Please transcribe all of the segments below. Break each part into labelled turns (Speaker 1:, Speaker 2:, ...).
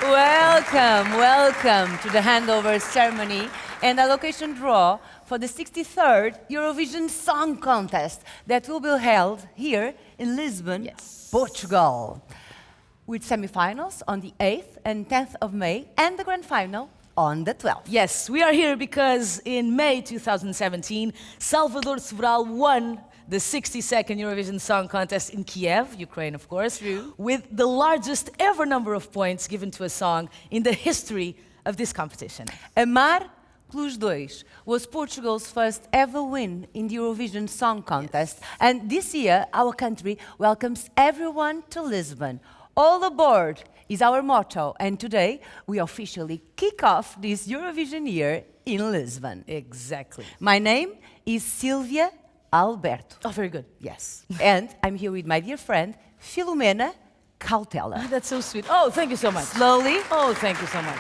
Speaker 1: Welcome to the handover ceremony and allocation draw for the 63rd Eurovision Song Contest that will be held here in Lisbon, Portugal, with semi-finals on the 8th and 10th of May and the grand final on the 12th.
Speaker 2: Yes, we are here because in May 2017, Salvador Sobral won the 62nd Eurovision Song Contest in Kiev, Ukraine, of course, with the largest ever number of points given to a song in the history of this competition.
Speaker 1: Amar pelos dois was Portugal's first ever win in the Eurovision Song Contest, and this year our country welcomes everyone to Lisbon. All aboard is our motto, and today we officially kick off this Eurovision year in Lisbon.
Speaker 2: Exactly.
Speaker 1: My name is Silvia Alberto.
Speaker 2: Oh, very good.
Speaker 1: Yes. And I'm here with my dear friend, Filomena Cautela.
Speaker 2: Oh, that's so sweet. Oh, thank you so much.
Speaker 1: Slowly.
Speaker 2: Oh, thank you so much.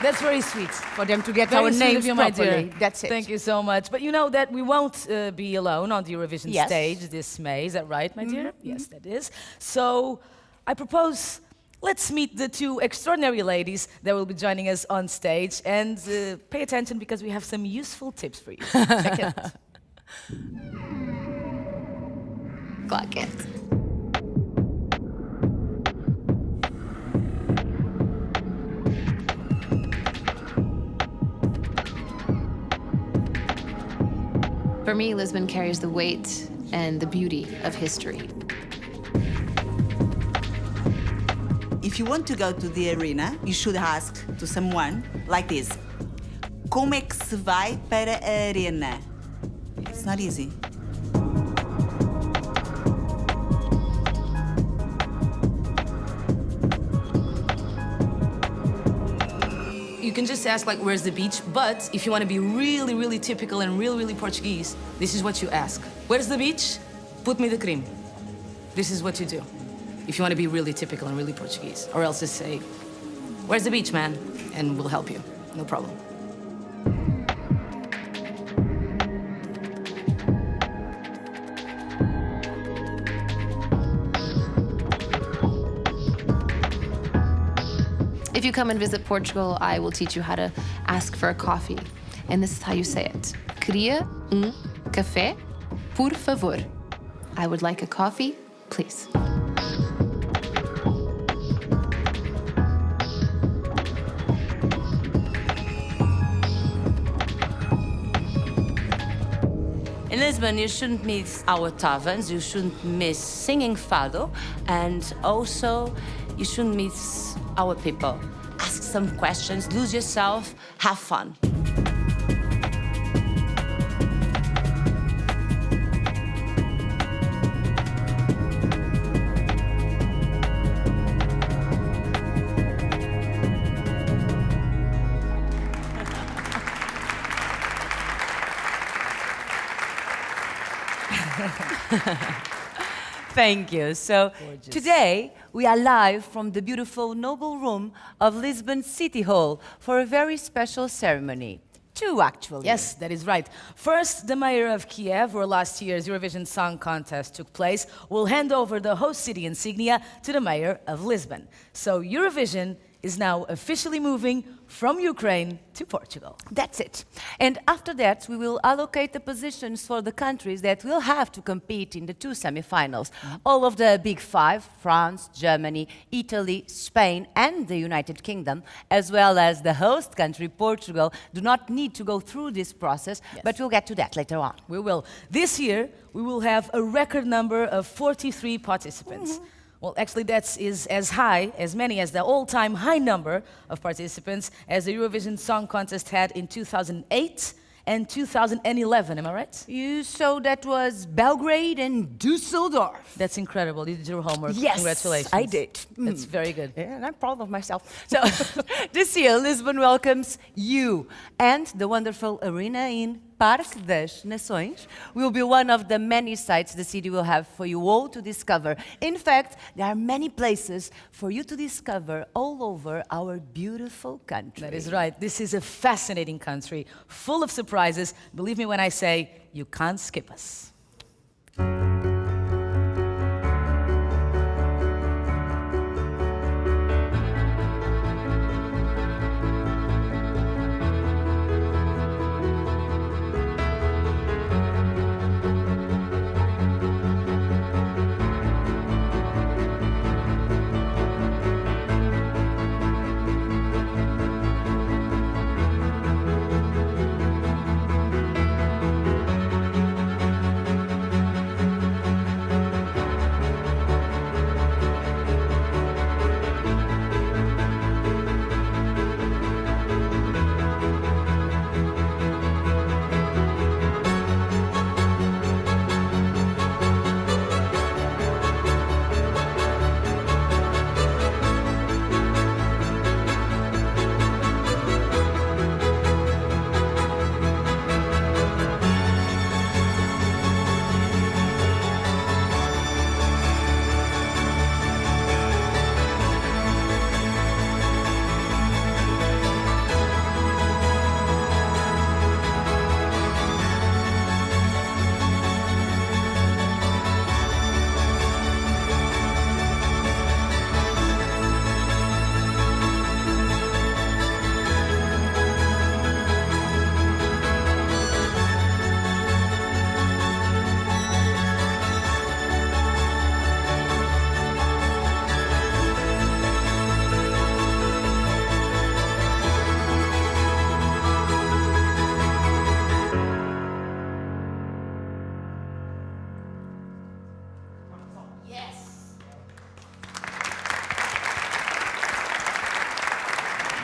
Speaker 2: That's very sweet.
Speaker 1: For them to get
Speaker 2: Very
Speaker 1: our
Speaker 2: sweet
Speaker 1: names
Speaker 2: of you, my
Speaker 1: properly.
Speaker 2: dear.
Speaker 1: That's it.
Speaker 2: Thank you so much. But you know that we won't be alone on the Eurovision stage this May. Is that right, my dear? Yes, that is. So I propose let's meet the two extraordinary ladies that will be joining us on stage, and pay attention because we have some useful tips for you. Check it out.
Speaker 3: Clock it. For me, Lisbon carries the weight and the beauty of history.
Speaker 4: If you want to go to the arena, you should ask to someone like this. Como é que se vai para a arena? It's not easy.
Speaker 2: You can just ask, like, where's the beach? But if you want to be really, really typical and really, really Portuguese, this is what you ask. Where's the beach? Put me the cream. This is what you do if you want to be really typical and really Portuguese. Or else just say, where's the beach, man? And we'll help you. No problem.
Speaker 3: If you come and visit Portugal, I will teach you how to ask for a coffee. And this is how you say it. Queria café, por favor. I would like a coffee, please.
Speaker 1: In Lisbon, you shouldn't miss our taverns, you shouldn't miss singing fado, and also you shouldn't miss our people. Ask some questions, lose yourself, have fun. Thank you. So today we are live from the beautiful noble room of Lisbon City Hall for a very special ceremony. Two, actually.
Speaker 2: Yes, that is right. First, the mayor of Kiev, where last year's Eurovision Song Contest took place, will hand over the host city Insignia to the mayor of Lisbon. So Eurovision is now officially moving from Ukraine to Portugal.
Speaker 1: That's it. And after that, we will allocate the positions for the countries that will have to compete in the two semi-finals. All of the big five, France, Germany, Italy, Spain, and the United Kingdom, as well as the host country, Portugal, do not need to go through this process, but we'll get to that later on.
Speaker 2: We will. This year, we will have a record number of 43 participants. Well, actually, that is as many as the all-time high number of participants as the Eurovision Song Contest had in 2008 and 2011, am I right?
Speaker 1: So that was Belgrade and Düsseldorf.
Speaker 2: That's incredible. You did your homework.
Speaker 1: Yes,
Speaker 2: congratulations.
Speaker 1: I did.
Speaker 2: That's very good.
Speaker 1: Yeah, and I'm proud of myself. So this year, Lisbon welcomes you, and the wonderful arena in Parque das Nações will be one of the many sites the city will have for you all to discover. In fact, there are many places for you to discover all over our beautiful country.
Speaker 2: That is right. This is a fascinating country, full of surprises. Believe me when I say, you can't skip us.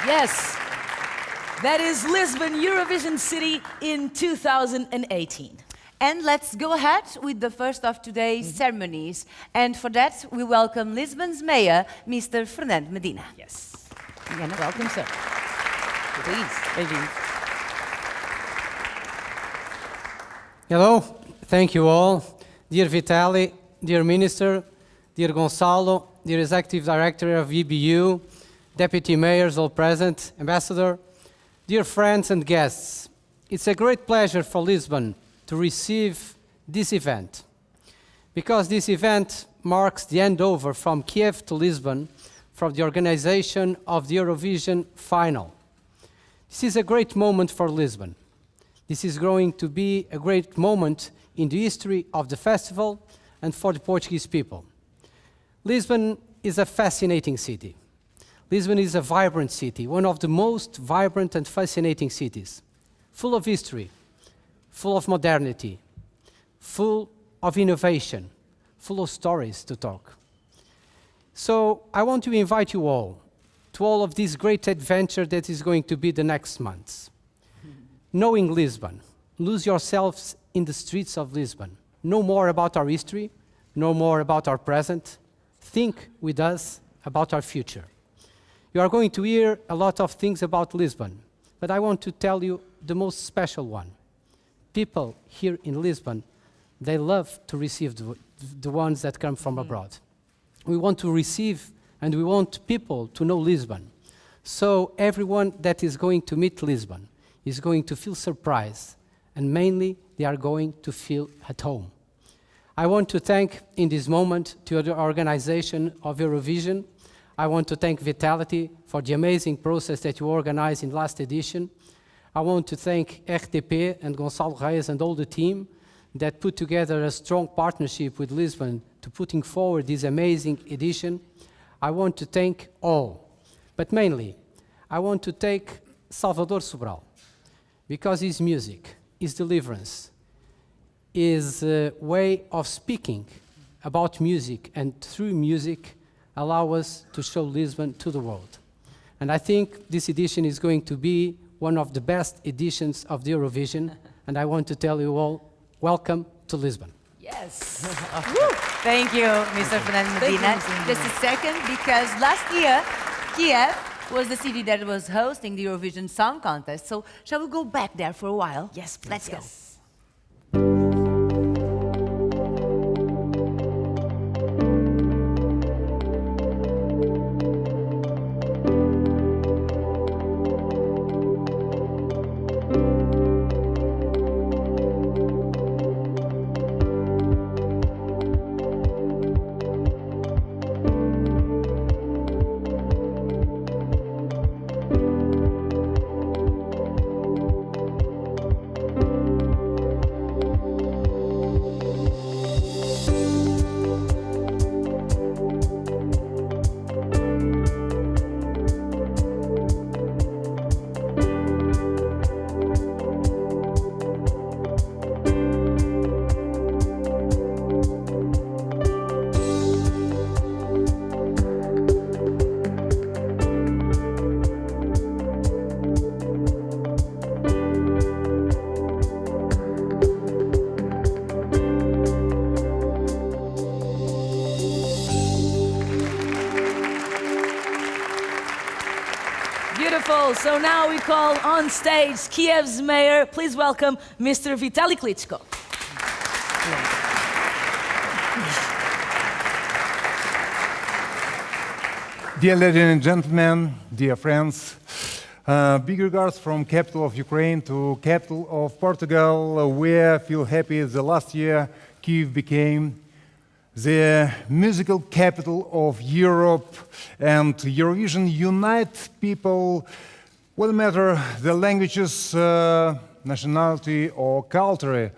Speaker 2: Yes. That is Lisbon, Eurovision City in 2018.
Speaker 1: And let's go ahead with the first of today's ceremonies. And for that, we welcome Lisbon's mayor, Mr. Fernando Medina.
Speaker 2: Yes.
Speaker 1: Welcome, sir. Please.
Speaker 5: Hello, thank you all. Dear Vitali, dear Minister, dear Gonçalo, dear Executive Director of EBU, Deputy Mayors all present, Ambassador, dear friends and guests. It's a great pleasure for Lisbon to receive this event, because this event marks the handover from Kiev to Lisbon for the organization of the Eurovision final. This is a great moment for Lisbon. This is going to be a great moment in the history of the festival and for the Portuguese people. Lisbon is a fascinating city. Lisbon is a vibrant city, one of the most vibrant and fascinating cities, full of history, full of modernity, full of innovation, full of stories to talk. So I want to invite you all to all of this great adventure that is going to be the next months. Knowing Lisbon, lose yourselves in the streets of Lisbon. Know more about our history, know more about our present, think with us about our future. You are going to hear a lot of things about Lisbon, but I want to tell you the most special one. People here in Lisbon, they love to receive the ones that come from abroad. We want to receive and we want people to know Lisbon. So everyone that is going to meet Lisbon is going to feel surprised, and mainly they are going to feel at home. I want to thank in this moment to the organization of Eurovision. I want to thank Vitality for the amazing process that you organized in last edition. I want to thank RTP and Gonçalo Reis and all the team that put together a strong partnership with Lisbon to putting forward this amazing edition. I want to thank all, but mainly I want to thank Salvador Sobral, because his music, his deliverance, his way of speaking about music and through music allow us to show Lisbon to the world. And I think this edition is going to be one of the best editions of the Eurovision, and I want to tell you all, welcome to Lisbon.
Speaker 1: Yes. Thank you, Mr. Fernando Medina. Just a second, because last year, Kiev was the city that was hosting the Eurovision Song Contest. So shall we go back there for a while?
Speaker 2: Yes, please.
Speaker 1: Let's go.
Speaker 2: Beautiful. So now we call on stage Kiev's mayor. Please welcome Mr. Vitaly Klitschko.
Speaker 6: Dear ladies and gentlemen, dear friends, big regards from capital of Ukraine to capital of Portugal. We feel happy the last year Kiev became the musical capital of Europe, and Eurovision unite people, no matter the languages, nationality or culture.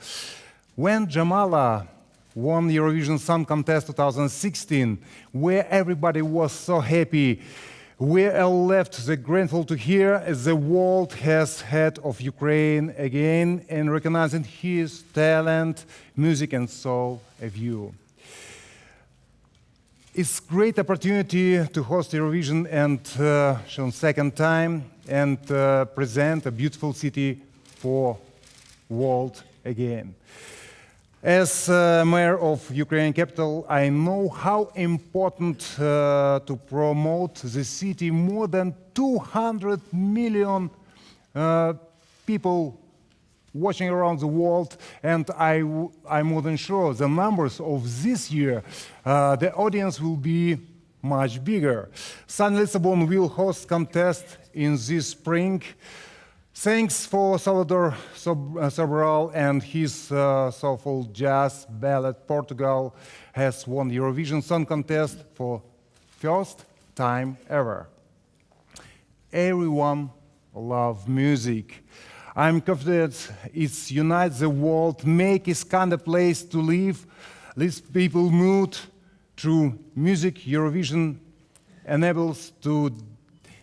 Speaker 6: When Jamala won Eurovision Song Contest 2016, where everybody was so happy, we all left the grateful to hear the world has head of Ukraine again and recognizing his talent, music and soul of you. It's a great opportunity to host Eurovision and show second time and present a beautiful city for world again. As mayor of Ukraine capital, I know how important to promote the city. More than 200 million people watching around the world, and I'm more than sure the numbers of this year, the audience will be much bigger. Sunny Lisbon will host contest in this spring. Thanks for Salvador Sobral and his soulful jazz ballad. Portugal has won Eurovision Song Contest for first time ever. Everyone loves music. I'm confident it unites the world, make it kind of place to live, lets people move through music. Eurovision enables to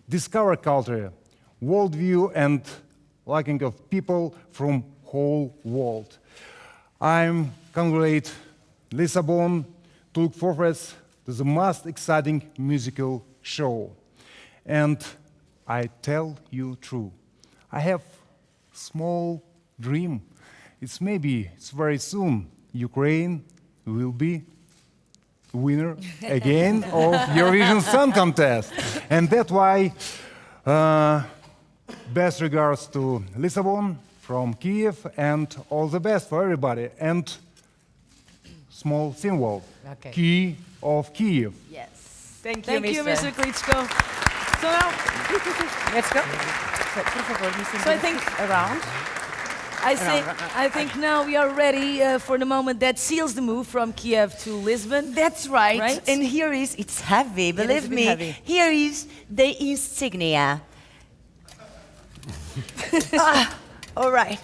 Speaker 6: discover culture, worldview, and liking of people from whole world. I'm congratulate Lisbon to look forward to the most exciting musical show. And I tell you true, I have small dream. It's very soon Ukraine will be winner again of Eurovision Song Contest. And that's why best regards to Lisbon from Kiev and all the best for everybody. And small symbol,
Speaker 1: Okay.
Speaker 6: Key of Kiev.
Speaker 1: Yes.
Speaker 2: Thank you, Mr. Klitschko. So now,
Speaker 1: Let's go. So, por favor, Mr.
Speaker 2: So I think-
Speaker 1: around.
Speaker 2: I think now we are ready for the moment that seals the move from Kiev to Lisbon.
Speaker 1: That's right.
Speaker 2: Right?
Speaker 1: And here is, it's heavy,
Speaker 2: is
Speaker 1: believe
Speaker 2: a bit
Speaker 1: me.
Speaker 2: heavy.
Speaker 1: Here is the Insignia. All right.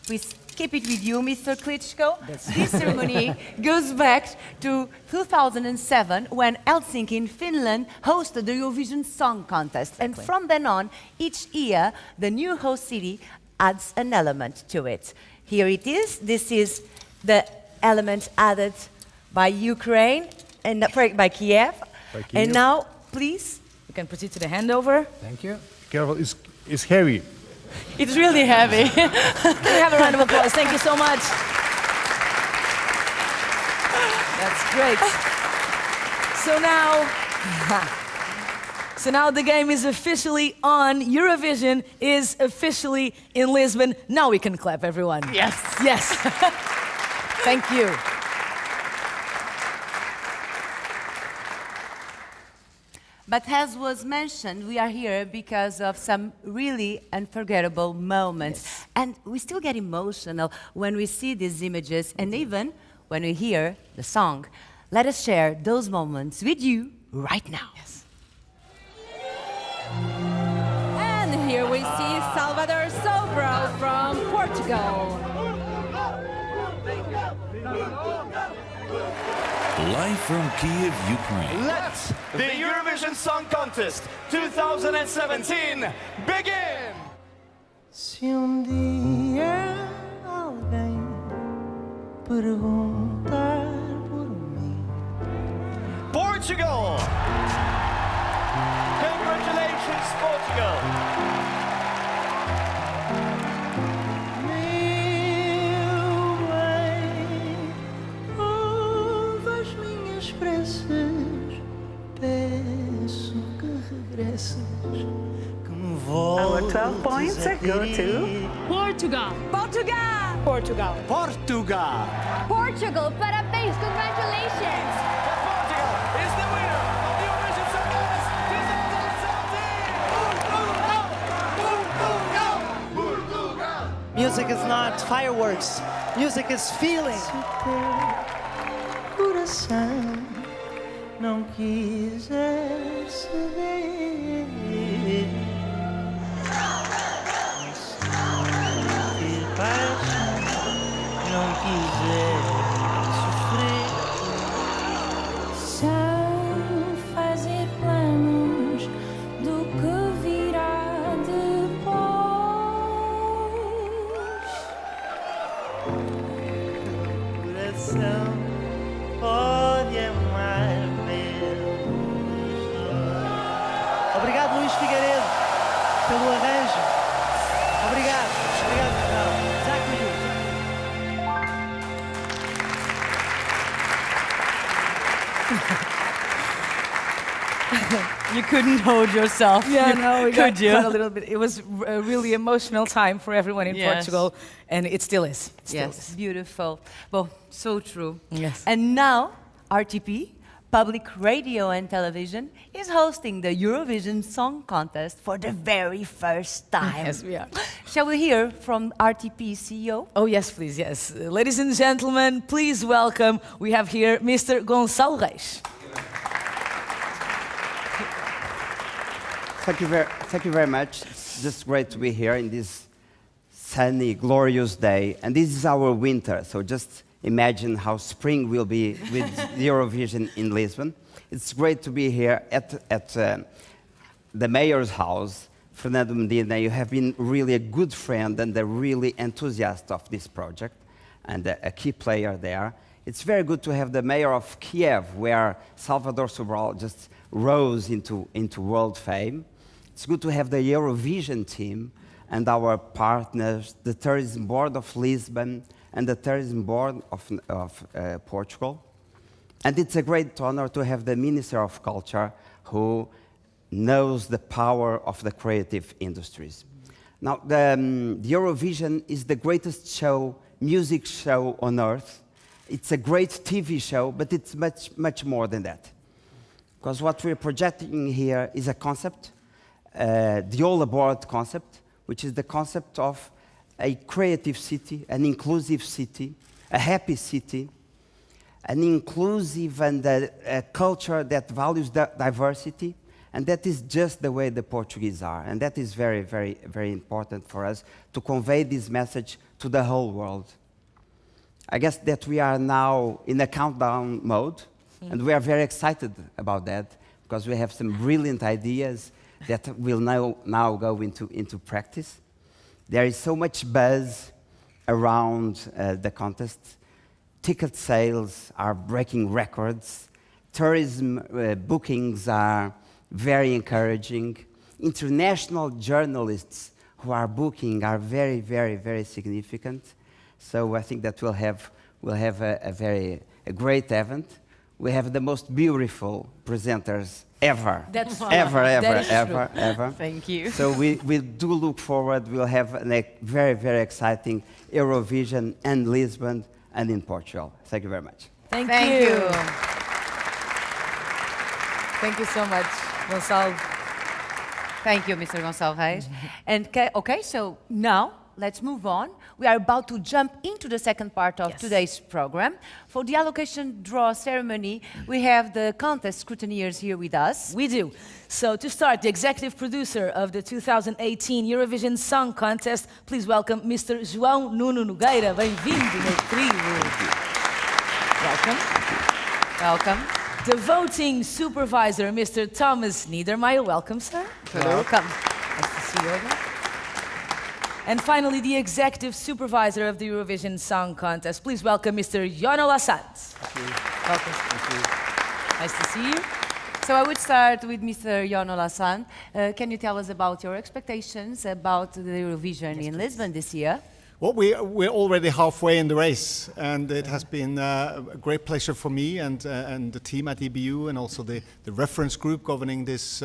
Speaker 1: We keep it with you, Mr. Klitschko. This ceremony goes back to 2007 when Helsinki in Finland hosted the Eurovision Song Contest. And from then on, each year, the new host city adds an element to it. Here it is. This is the element added by Ukraine and by Kiev. And now, please.
Speaker 2: We can proceed to the handover.
Speaker 5: Thank you.
Speaker 6: Careful, it's heavy.
Speaker 2: It's really heavy. Can we have a round of applause? Thank you so much. That's great. So now the game is officially on. Eurovision is officially in Lisbon. Now we can clap, everyone.
Speaker 1: Yes.
Speaker 2: Yes. Thank you.
Speaker 1: But as was mentioned, we are here because of some really unforgettable moments. And we still get emotional when we see these images and even when we hear the song. Let us share those moments with you right now. Yes.
Speaker 7: And here we see Salvador Sobral from Portugal.
Speaker 8: Live from Kiev, Ukraine.
Speaker 9: Let the Eurovision Song Contest 2017 begin!
Speaker 10: Se dia alguém perguntar por mim,
Speaker 9: Portugal! Congratulations, Portugal!
Speaker 10: meu bem, ouve as minhas preces, peço que regresses, que me voltes.
Speaker 4: Our 12 points go to
Speaker 7: Portugal. Portugal. Portugal.
Speaker 9: Portugal!
Speaker 7: Portugal. Parabéns. Congratulations.
Speaker 9: Portugal is the winner of the Eurovision Song Contest 2017! Portugal!
Speaker 10: Music is not fireworks. Music is feeling. Se teu coração não quiser ceder, se paixão não quiser sofrer, sem fazer planos do que virá depois. Coração pode amar. pelo arranjo. Obrigado. Obrigado, Portugal.
Speaker 1: You couldn't hold yourself.
Speaker 2: Yeah, no, we
Speaker 1: could you?
Speaker 2: got a little bit. It was a really emotional time for everyone in
Speaker 1: Yes.
Speaker 2: Portugal, and it still is. It still
Speaker 1: Yes,
Speaker 2: is.
Speaker 1: beautiful. Well, so true.
Speaker 2: Yes.
Speaker 1: And now, RTP, Public Radio and Television, is hosting the Eurovision Song Contest for the very first time.
Speaker 2: Yes, we are.
Speaker 1: Shall we hear from RTP CEO?
Speaker 2: Oh, yes, please, yes. Ladies and gentlemen, please welcome, we have here Mr. Gonçalo Reis.
Speaker 11: Thank you very much. It's just great to be here in this sunny, glorious day. And this is our winter, so just imagine how spring will be with the Eurovision in Lisbon. It's great to be here at the mayor's house. Fernando Medina, you have been really a good friend and a really enthusiast of this project and a key player there. It's very good to have the mayor of Kiev, where Salvador Sobral just rose into world fame. It's good to have the Eurovision team and our partners, the Tourism Board of Lisbon and the Tourism Board of Portugal. And it's a great honor to have the Minister of Culture who knows the power of the creative industries. Now, the Eurovision is the greatest show, music show on earth. It's a great TV show, but it's much, much more than that. Because what we're projecting here is a concept, the All Aboard concept, which is the concept of a creative city, an inclusive city, a happy city, an inclusive and a culture that values diversity, and that is just the way the Portuguese are. And that is very, very, very important for us to convey this message to the whole world. I guess that we are now in a countdown mode, and we are very excited about that, because we have some brilliant ideas that will now go into practice. There is so much buzz around the contest. Ticket sales are breaking records. Tourism bookings are very encouraging. International journalists who are booking are very, very, very significant. So I think that we'll have a great event. We have the most beautiful presenters ever.
Speaker 2: That's
Speaker 11: ever.
Speaker 1: Thank you.
Speaker 11: So we do look forward. We'll have a very, very exciting Eurovision in Lisbon and in Portugal. Thank you very much.
Speaker 2: Thank
Speaker 1: Thank
Speaker 2: you.
Speaker 1: you.
Speaker 2: Thank you so much, Gonçalo.
Speaker 1: Thank you, Mr. Gonçalo Reis. And okay, so now let's move on. We are about to jump into the second part of today's program. For the allocation draw ceremony, we have the contest scrutineers here with us.
Speaker 2: We do. So to start, the executive producer of the 2018 Eurovision Song Contest, please welcome Mr. João Nuno Nogueira. Bem-vindo, meu tribo. Welcome.
Speaker 1: Welcome.
Speaker 2: The voting supervisor, Mr. Thomas Niedermeyer. Welcome, sir.
Speaker 1: Welcome.
Speaker 2: Nice to see you again. And finally, the executive supervisor of the Eurovision Song Contest. Please welcome Mr. Jono Lassant. Welcome. Nice to see you.
Speaker 1: So I would start with Mr. Jono Lassant. Can you tell us about your expectations about the Eurovision in Lisbon this year?
Speaker 12: Well, we're already halfway in the race, and it has been a great pleasure for me and the team at EBU, and also the reference group governing this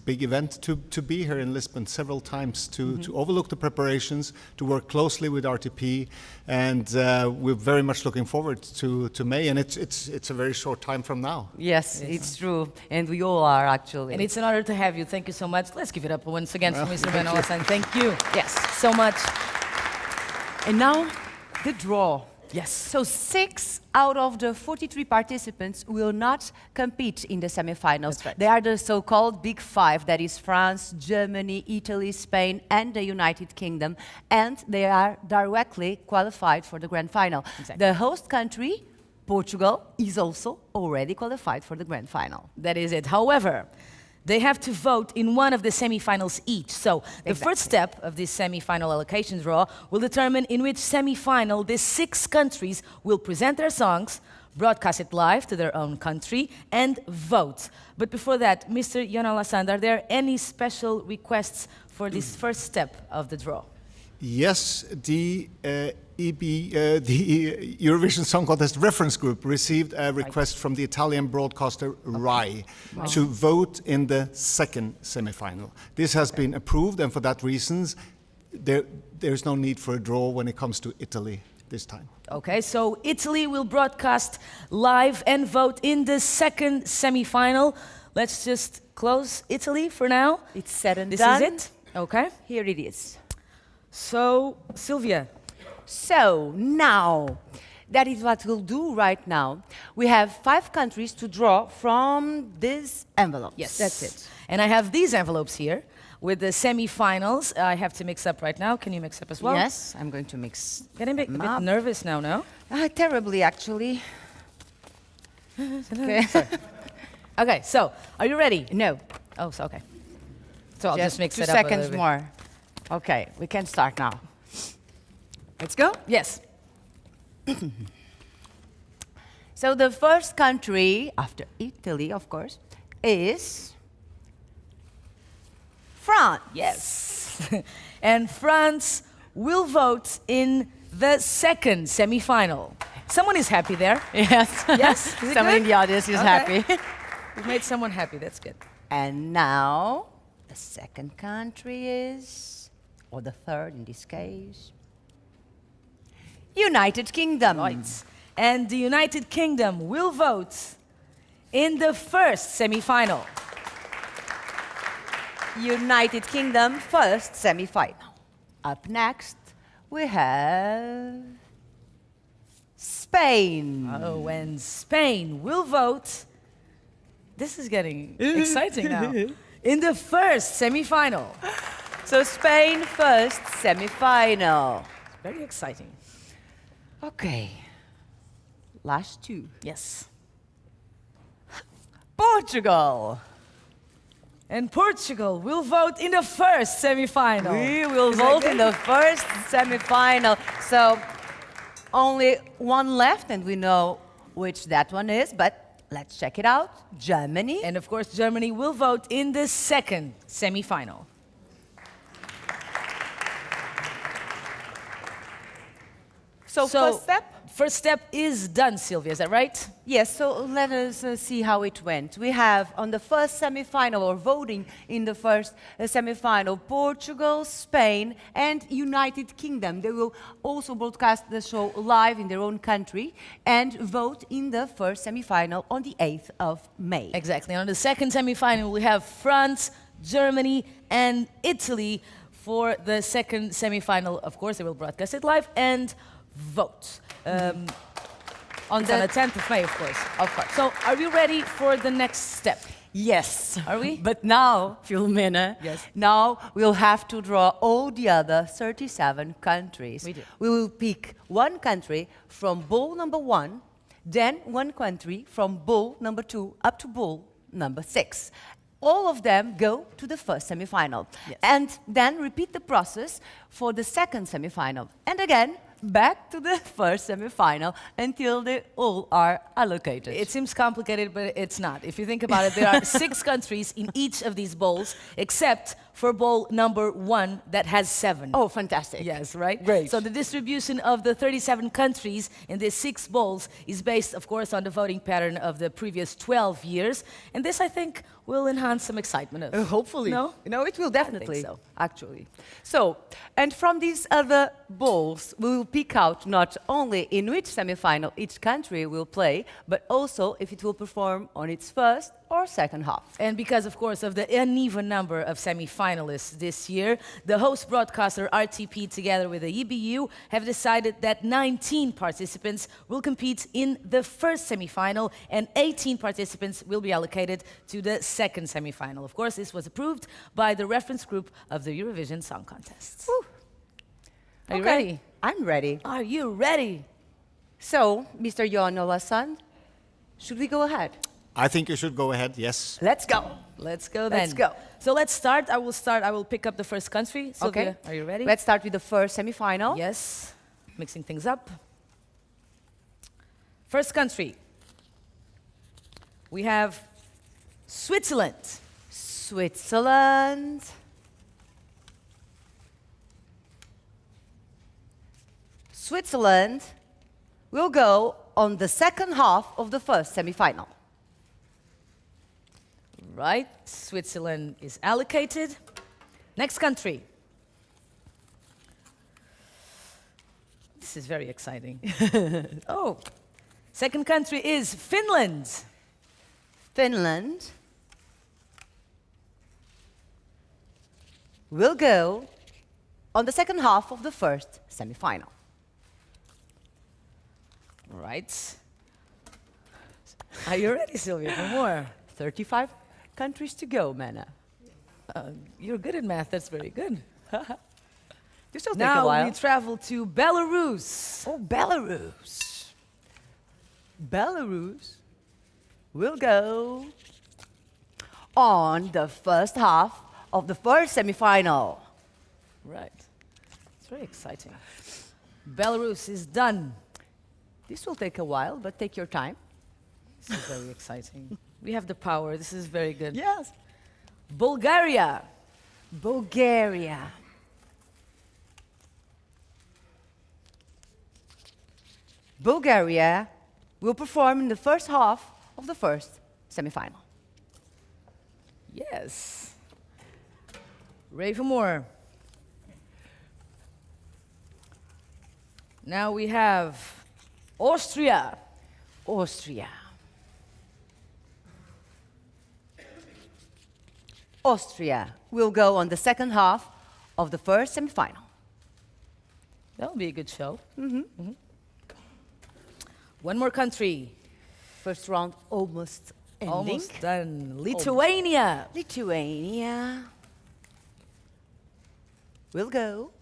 Speaker 12: big event to be here in Lisbon several times to overlook the preparations, to work closely with RTP, and we're very much looking forward to May, and it's a very short time from now.
Speaker 1: Yes, it's true, and we all are actually.
Speaker 2: And it's an honor to have you. Thank you so much. Let's give it up once again for Mr. Jono Lassant. Thank you. Yes, so much.
Speaker 1: And now, the draw.
Speaker 2: Yes.
Speaker 1: So 6 out of the 43 participants will not compete in the semi-finals.
Speaker 2: That's right.
Speaker 1: They are the so-called Big Five, that is France, Germany, Italy, Spain, and the United Kingdom. And they are directly qualified for the grand final.
Speaker 2: Exactly.
Speaker 1: The host country, Portugal, is also already qualified for the grand final.
Speaker 2: That is it. However, they have to vote in one of the semi-finals each. So the first step of this semi-final allocation draw will determine in which semi-final these 6 countries will present their songs broadcast it live to their own country, and vote. But before that, Mr. Jan Alassand, are there any special requests for this first step of the draw?
Speaker 12: Yes, the the Eurovision Song Contest reference group received a request from the Italian broadcaster RAI to vote in the second semi-final. This has been approved, and for that reason, there's no need for a draw when it comes to Italy this time.
Speaker 2: Okay, so Italy will broadcast live and vote in the second semi-final. Let's just close Italy for now.
Speaker 1: It's said and
Speaker 2: This
Speaker 1: done.
Speaker 2: is it. Okay.
Speaker 1: Here it is.
Speaker 2: So, Sylvia.
Speaker 1: So now, that is what we'll do right now. We have 5 countries to draw from this envelope.
Speaker 2: Yes, that's it. And I have these envelopes here with the semi-finals. I have to mix up right now. Can you mix up as well?
Speaker 1: Yes, I'm going to mix.
Speaker 2: Getting a bit nervous now, no?
Speaker 1: Terribly, actually.
Speaker 2: Okay. Okay, so are you ready?
Speaker 1: No.
Speaker 2: Oh, so okay. So I'll just mix
Speaker 1: 2
Speaker 2: it up a
Speaker 1: seconds
Speaker 2: little bit.
Speaker 1: more. Okay, we can start now. Let's go?
Speaker 2: Yes.
Speaker 1: So the first country, after Italy, of course, is France.
Speaker 2: Yes. And France will vote in the second semi-final. Someone is happy there.
Speaker 1: Yes.
Speaker 2: Yes? Is it
Speaker 1: Someone in
Speaker 2: good?
Speaker 1: the audience is
Speaker 2: Okay.
Speaker 1: happy.
Speaker 2: We've made someone happy. That's good.
Speaker 1: And now, the second country is, or the third in this case, United Kingdom.
Speaker 2: Right. And the United Kingdom will vote in the first semi-final.
Speaker 1: United Kingdom, first semi-final. Up next, we have Spain.
Speaker 2: Oh, and Spain will vote. This is getting exciting now. In the first semi-final.
Speaker 1: So Spain, first semi-final.
Speaker 2: Very exciting.
Speaker 1: Okay. Last 2.
Speaker 2: Yes.
Speaker 1: Portugal.
Speaker 2: And Portugal will vote in the first semi-final.
Speaker 1: We will
Speaker 2: Is that
Speaker 1: vote
Speaker 2: good?
Speaker 1: in the first semi-final. So only one left, and we know which that one is, but let's check it out. Germany.
Speaker 2: And of course, Germany will vote in the second semi-final.
Speaker 1: So first step?
Speaker 2: First step is done, Sylvia, is that right?
Speaker 1: Yes, so let us see how it went. We have on the first semi-final, or voting in the first semi-final, Portugal, Spain, and United Kingdom. They will also broadcast the show live in their own country and vote in the first semi-final on the 8th of May.
Speaker 2: Exactly. On the second semi-final, we have France, Germany, and Italy for the second semi-final. Of course, they will broadcast it live and vote. On the 10th of May, of course. So, are we ready for the next step?
Speaker 1: Yes.
Speaker 2: Are we?
Speaker 1: But now, Filomena,
Speaker 2: Yes.
Speaker 1: now we'll have to draw all the other 37 countries.
Speaker 2: We do.
Speaker 1: We will pick one country from bowl number 1, then one country from bowl number 2 up to bowl number 6. All of them go to the first semi-final.
Speaker 2: Yes.
Speaker 1: And then repeat the process for the second semi-final. And again, back to the first semi-final until they all are allocated.
Speaker 2: It seems complicated, but it's not. If you think about it, there are 6 countries in each of these bowls, except for bowl number 1 that has 7.
Speaker 1: Oh, fantastic.
Speaker 2: Yes, right?
Speaker 1: Great.
Speaker 2: So the distribution of the 37 countries in these 6 bowls is based, of course, on the voting pattern of the previous 12 years. And this, I think, will enhance some excitement.
Speaker 1: Hopefully.
Speaker 2: No?
Speaker 1: No, it will definitely,
Speaker 2: so.
Speaker 1: actually. So, and from these other bowls, we will pick out not only in which semi-final each country will play, but also if it will perform on its first or second half.
Speaker 2: And because, of course, of the uneven number of semi-finalists this year, the host broadcaster RTP, together with the EBU, have decided that 19 participants will compete in the first semi-final, and 18 participants will be allocated to the second semi-final. Of course, this was approved by the reference group of the Eurovision Song Contest.
Speaker 1: Whew.
Speaker 2: Are you
Speaker 1: Okay.
Speaker 2: ready?
Speaker 1: I'm ready.
Speaker 2: Are you ready?
Speaker 1: So, Mr. Jan Olassand, should we go ahead?
Speaker 12: I think you should go ahead, yes.
Speaker 1: Let's go.
Speaker 2: Let's go then.
Speaker 1: Let's go.
Speaker 2: So let's start. I will pick up the first country. Sylvia,
Speaker 1: Okay.
Speaker 2: are you ready?
Speaker 1: Let's start with the first semi-final.
Speaker 2: Yes. Mixing things up. First country, We have Switzerland.
Speaker 1: Switzerland. Switzerland will go on the second half of the first semi-final.
Speaker 2: Right, Switzerland is allocated. Next country. This is very exciting. Oh, second country is Finland.
Speaker 1: Finland will go on the second half of the first semi-final.
Speaker 2: Right. Are you ready, Sylvia, for more?
Speaker 1: 35 countries to go, Mana.
Speaker 2: You're good at math, that's very good.
Speaker 1: This will take a
Speaker 2: Now
Speaker 1: while.
Speaker 2: we travel to Belarus.
Speaker 1: Oh, Belarus. Belarus will go on the first half of the first semi-final.
Speaker 2: Right. It's very exciting. Belarus is done.
Speaker 1: This will take a while, but take your time.
Speaker 2: This is very exciting. We have the power. This is very good.
Speaker 1: Yes.
Speaker 2: Bulgaria.
Speaker 1: Bulgaria. Bulgaria will perform in the first half of the first semi-final.
Speaker 2: Yes. Ready for more. Now we have Austria.
Speaker 1: Austria. Austria will go on the second half of the first semi-final.
Speaker 2: That'll be a good show. One more country.
Speaker 1: First round almost ending.
Speaker 2: Almost done. Lithuania.
Speaker 1: Lithuania will go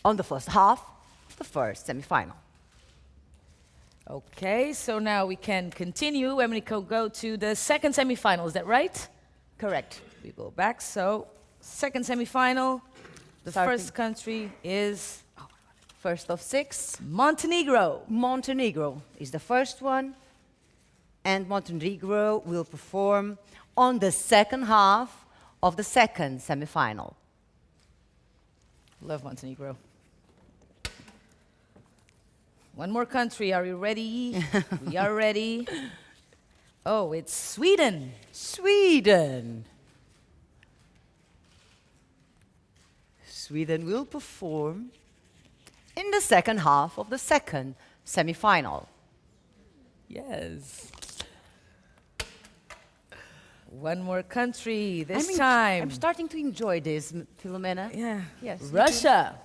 Speaker 1: on the first half of the first semi-final.
Speaker 2: Okay, so now we can continue and we can go to the second semi-final. Is that right?
Speaker 1: Correct.
Speaker 2: We go back. So, second semi-final. The first country is
Speaker 1: First of 6.
Speaker 2: Montenegro.
Speaker 1: Montenegro is the first one, and Montenegro will perform on the second half of the second semi-final.
Speaker 2: Love Montenegro. One more country. Are you ready? We are ready. Oh, it's Sweden.
Speaker 1: Sweden. Sweden will perform in the second half of the second semi-final.
Speaker 2: Yes. One more country this
Speaker 1: I'm
Speaker 2: time.
Speaker 1: starting to enjoy this, Philomena.
Speaker 2: Yeah.
Speaker 1: Yes.
Speaker 2: Russia.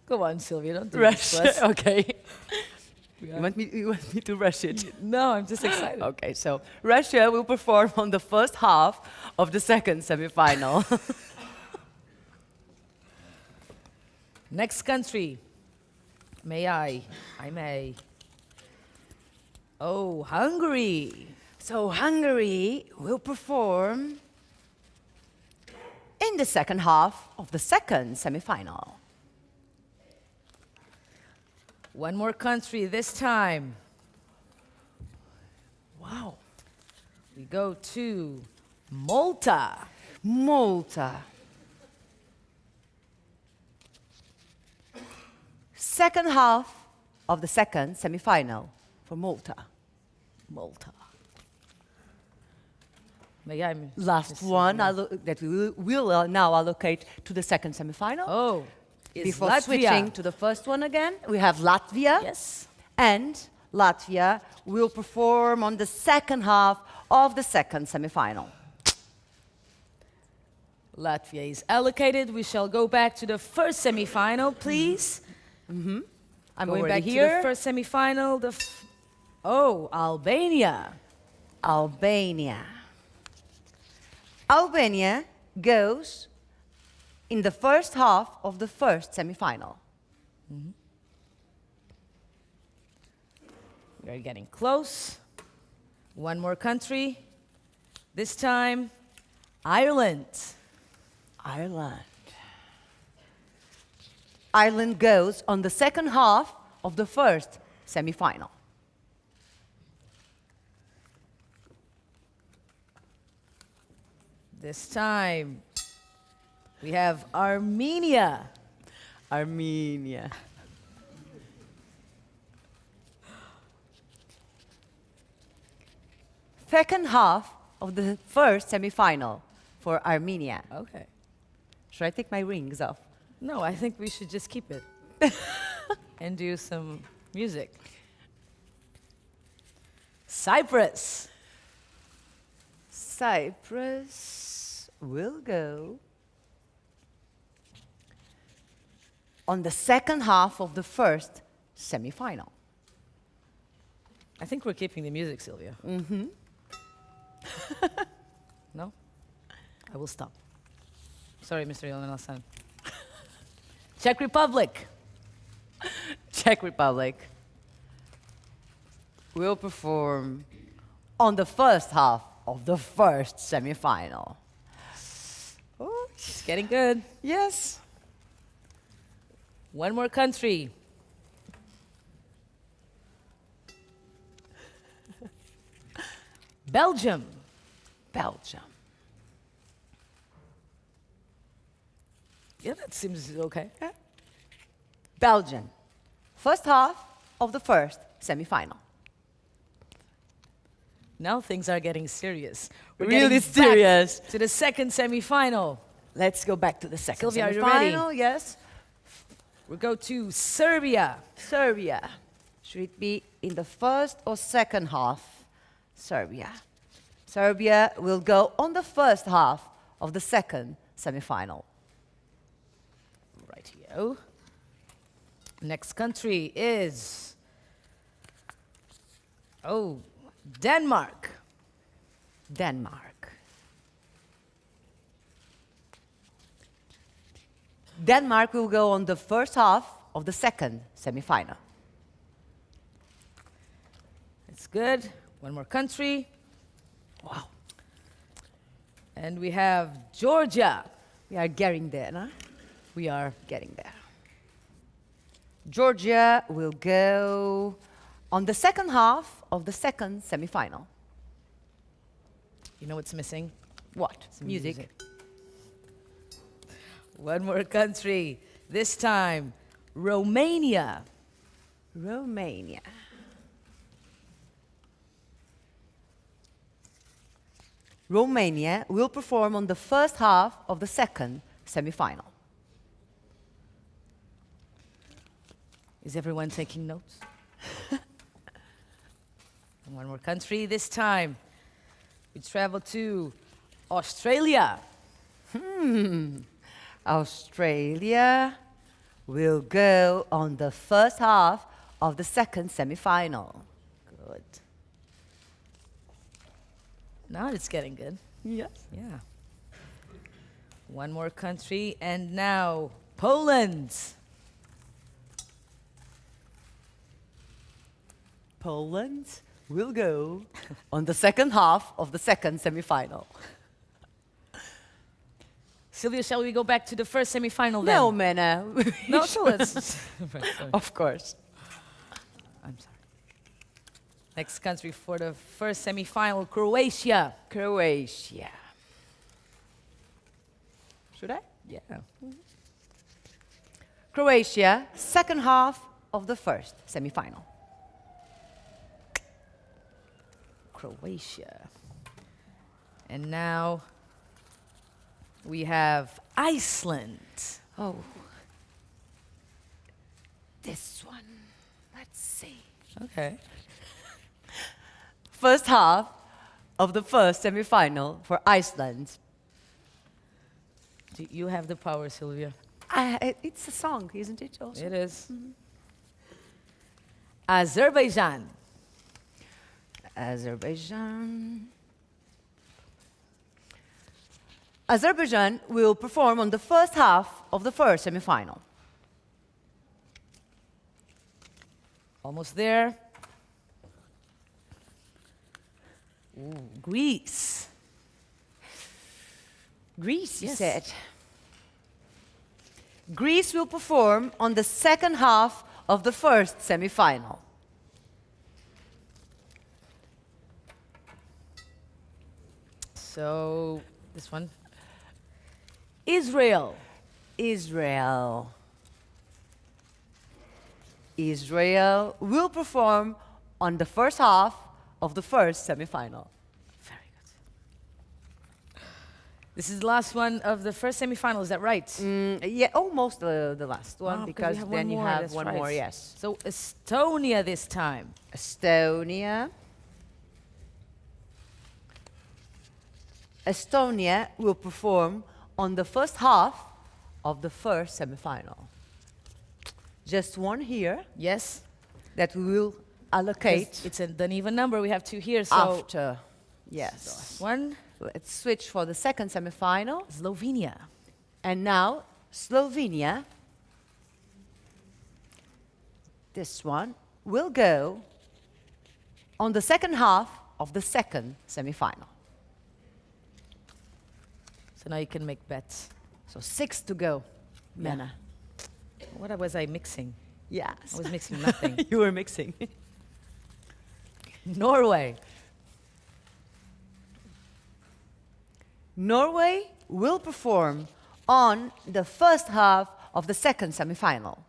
Speaker 2: Go on, Sylvia. Don't do this to us.
Speaker 1: Russia. Okay. You want me to rush it?
Speaker 2: No, I'm just excited.
Speaker 1: Okay, so Russia will perform on the first half of the second semi-final.
Speaker 2: Next country. May I? I may. Oh, Hungary.
Speaker 1: So Hungary will perform in the second half of the second semi-final.
Speaker 2: One more country this time.
Speaker 1: Wow.
Speaker 2: We go to Malta.
Speaker 1: Malta. Second half of the second semi-final for Malta.
Speaker 2: Malta. May I?
Speaker 1: Last one that we will now allocate to the second semi-final.
Speaker 2: Oh, is
Speaker 1: Before
Speaker 2: Latvia.
Speaker 1: switching to the first one again, we have Latvia.
Speaker 2: Yes.
Speaker 1: And Latvia will perform on the second half of the second semi-final.
Speaker 2: Latvia is allocated. We shall go back to the first semi-final, please. I'm going back
Speaker 1: here.
Speaker 2: to the first semi-final. Oh, Albania.
Speaker 1: Albania. Albania goes in the first half of the first semi-final.
Speaker 2: We are getting close. One more country. This time, Ireland.
Speaker 1: Ireland. Ireland goes on the second half of the first semi-final.
Speaker 7: This time, we have Armenia.
Speaker 1: Armenia. Second half of the first semi-final for Armenia.
Speaker 7: Okay.
Speaker 1: Should I take my rings off?
Speaker 7: No, I think we should just keep it and do some music. Cyprus.
Speaker 1: Cyprus will go on the second half of the first semi-final.
Speaker 7: I think we're keeping the music, Sylvia.
Speaker 1: Mm-hmm.
Speaker 7: No? I will stop. Sorry, Mr. Yelena-san. Czech Republic.
Speaker 1: Czech Republic will perform on the first half of the first semi-final.
Speaker 7: Oh, it's getting good.
Speaker 1: Yes.
Speaker 7: One more country. Belgium.
Speaker 1: Belgium.
Speaker 7: Yeah, that seems okay.
Speaker 1: Belgium. First half of the first semi-final.
Speaker 7: Now things are getting serious. We're
Speaker 1: Really
Speaker 7: getting
Speaker 1: serious.
Speaker 7: back to the second semi-final.
Speaker 1: Let's go back to the second
Speaker 7: Sylvia, are you
Speaker 1: semi-final.
Speaker 7: ready?
Speaker 1: Yes.
Speaker 7: We'll go to Serbia.
Speaker 1: Serbia. Should it be in the first or second half? Serbia. Serbia will go on the first half of the second semi-final.
Speaker 7: Right here. Next country is Denmark.
Speaker 1: Denmark. Denmark will go on the first half of the second semi-final.
Speaker 7: It's good. One more country.
Speaker 1: Wow.
Speaker 7: And we have Georgia.
Speaker 1: We are getting there, no?
Speaker 7: We are
Speaker 1: Getting there. Georgia will go on the second half of the second semi-final.
Speaker 7: You know what's missing?
Speaker 1: What?
Speaker 7: Some
Speaker 1: Music.
Speaker 7: One more country. This time, Romania.
Speaker 1: Romania. Romania will perform on the first half of the second semi-final.
Speaker 7: Is everyone taking notes? And one more country. This time, we travel to Australia.
Speaker 1: Australia will go on the first half of the second semi-final.
Speaker 7: Good. Now it's getting good.
Speaker 1: Yes.
Speaker 7: Yeah. One more country, and now Poland.
Speaker 1: Poland will go on the second half of the second semi-final.
Speaker 7: Sylvia, shall we go back to the first semi-final then?
Speaker 1: No, Mena.
Speaker 7: No, so let's. Right, sorry.
Speaker 1: Of course.
Speaker 7: I'm sorry. Next country for the first semi-final, Croatia.
Speaker 1: Croatia. Should I?
Speaker 7: Yeah.
Speaker 1: Croatia, second half of the first semi-final.
Speaker 7: Croatia. And now we have Iceland.
Speaker 1: Oh. This one. Let's see.
Speaker 7: Okay.
Speaker 1: First half of the first semi-final for Iceland.
Speaker 7: You have the power, Sylvia.
Speaker 1: It's a song, isn't it? Also?
Speaker 7: It is. Azerbaijan.
Speaker 1: Azerbaijan. Azerbaijan will perform on the first half of the first semi-final.
Speaker 7: Almost there. Ooh, Greece.
Speaker 1: Greece, you
Speaker 7: Yes.
Speaker 1: said. Greece will perform on the second half of the first semi-final.
Speaker 7: So, this one. Israel.
Speaker 1: Israel. Israel will perform on the first half of the first semi-final.
Speaker 7: Very good. This is the last one of the first semi-final, is that right?
Speaker 1: Yeah, almost the last one, because
Speaker 7: we have
Speaker 1: then
Speaker 7: one
Speaker 1: you
Speaker 7: more,
Speaker 1: have
Speaker 7: that's
Speaker 1: one
Speaker 7: right.
Speaker 1: more, yes.
Speaker 7: So, Estonia this time.
Speaker 1: Estonia. Estonia will perform on the first half of the first semi-final. Just one here
Speaker 7: Yes.
Speaker 1: that we will allocate
Speaker 7: It's an even number. We have two here. So,
Speaker 1: after. Yes.
Speaker 7: one,
Speaker 1: Let's switch for the second semi-final.
Speaker 7: Slovenia.
Speaker 1: And now, Slovenia, this one, will go on the second half of the second semi-final.
Speaker 7: So now you can make bets.
Speaker 1: So 6 to go, Mena.
Speaker 7: What was I mixing?
Speaker 1: Yes.
Speaker 7: I was mixing nothing.
Speaker 1: You were mixing.
Speaker 7: Norway.
Speaker 1: Norway will perform on the first half of the second semi-final.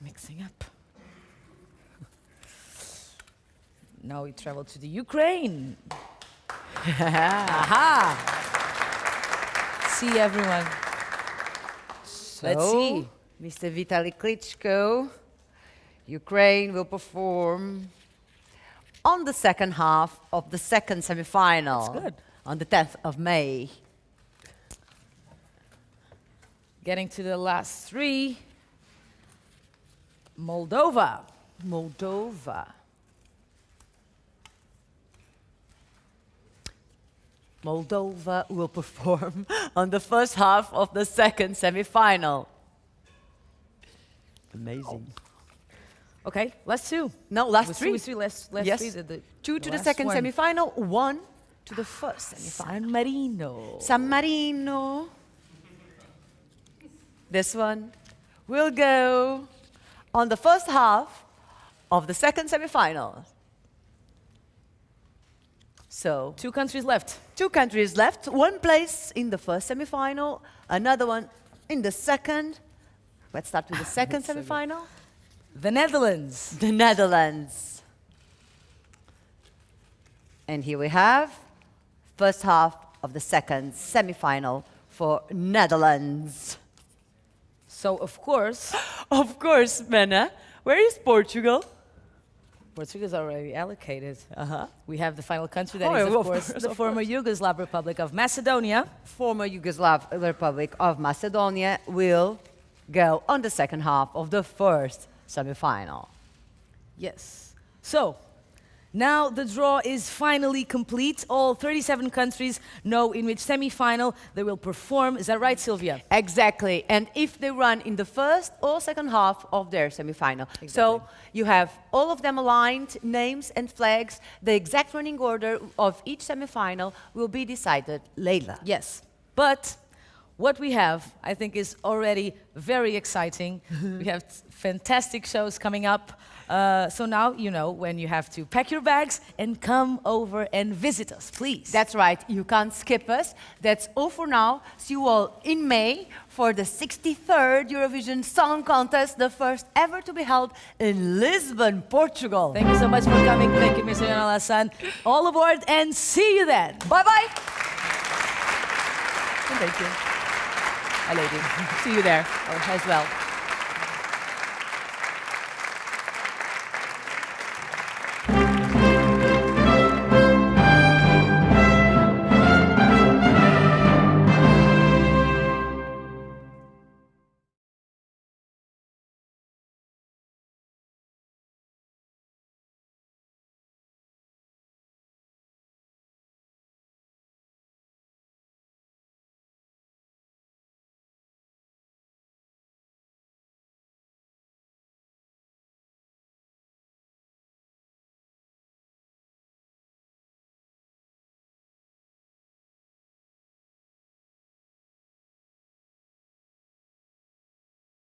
Speaker 7: Mixing up. Now we travel to the Ukraine. Aha! See everyone. Let's see.
Speaker 1: Mr. Vitaly Klitschko, Ukraine will perform on the second half of the second semi-final.
Speaker 7: That's good.
Speaker 1: On the 10th of May.
Speaker 7: Getting to the last three. Moldova.
Speaker 1: Moldova. Moldova will perform on the first half of the second semi-final. Amazing.
Speaker 7: Okay, last two.
Speaker 1: No, last
Speaker 7: We
Speaker 1: three.
Speaker 7: see last
Speaker 1: Yes.
Speaker 7: three.
Speaker 1: 2 to the
Speaker 7: last
Speaker 1: second
Speaker 7: one.
Speaker 1: semi-final, 1 to the first semi-final.
Speaker 7: San Marino.
Speaker 1: San Marino. This one will go on the first half of the second semi-final. So,
Speaker 7: Two countries left.
Speaker 1: 2 countries left, 1 place in the first semi-final, another one in the second. Let's start with the second semi-final.
Speaker 7: The Netherlands.
Speaker 1: The Netherlands. And here we have first half of the second semi-final for Netherlands.
Speaker 7: So, of course,
Speaker 1: Of course, Mena. Where is Portugal?
Speaker 7: Portugal is already allocated.
Speaker 1: Uh-huh.
Speaker 7: We have the final country that
Speaker 1: Oh,
Speaker 7: is,
Speaker 1: yeah,
Speaker 7: of
Speaker 1: of
Speaker 7: course,
Speaker 1: course,
Speaker 7: the
Speaker 1: of
Speaker 7: former Yugoslav Republic of Macedonia.
Speaker 1: Former Yugoslav Republic of Macedonia will go on the second half of the first semi-final.
Speaker 7: Yes. So, now the draw is finally complete. All 37 countries know in which semi-final they will perform. Is that right, Sylvia?
Speaker 1: Exactly. And if they run in the first or second half of their semi-final. So you have all of them aligned, names and flags. The exact running order of each semi-final will be decided later.
Speaker 7: Yes. But what we have, I think, is already very exciting. We have fantastic shows coming up. So now you know when you have to pack your bags and come over and visit us, please.
Speaker 1: That's right. You can't skip us. That's all for now. See you all in May for the 63rd Eurovision Song Contest, the first ever to be held in Lisbon, Portugal.
Speaker 7: Thank you so much for coming. Thank you, Mr. Hassan. All aboard and see you then.
Speaker 1: Bye-bye.
Speaker 7: Thank you.
Speaker 1: Hi, lady. See you there as well.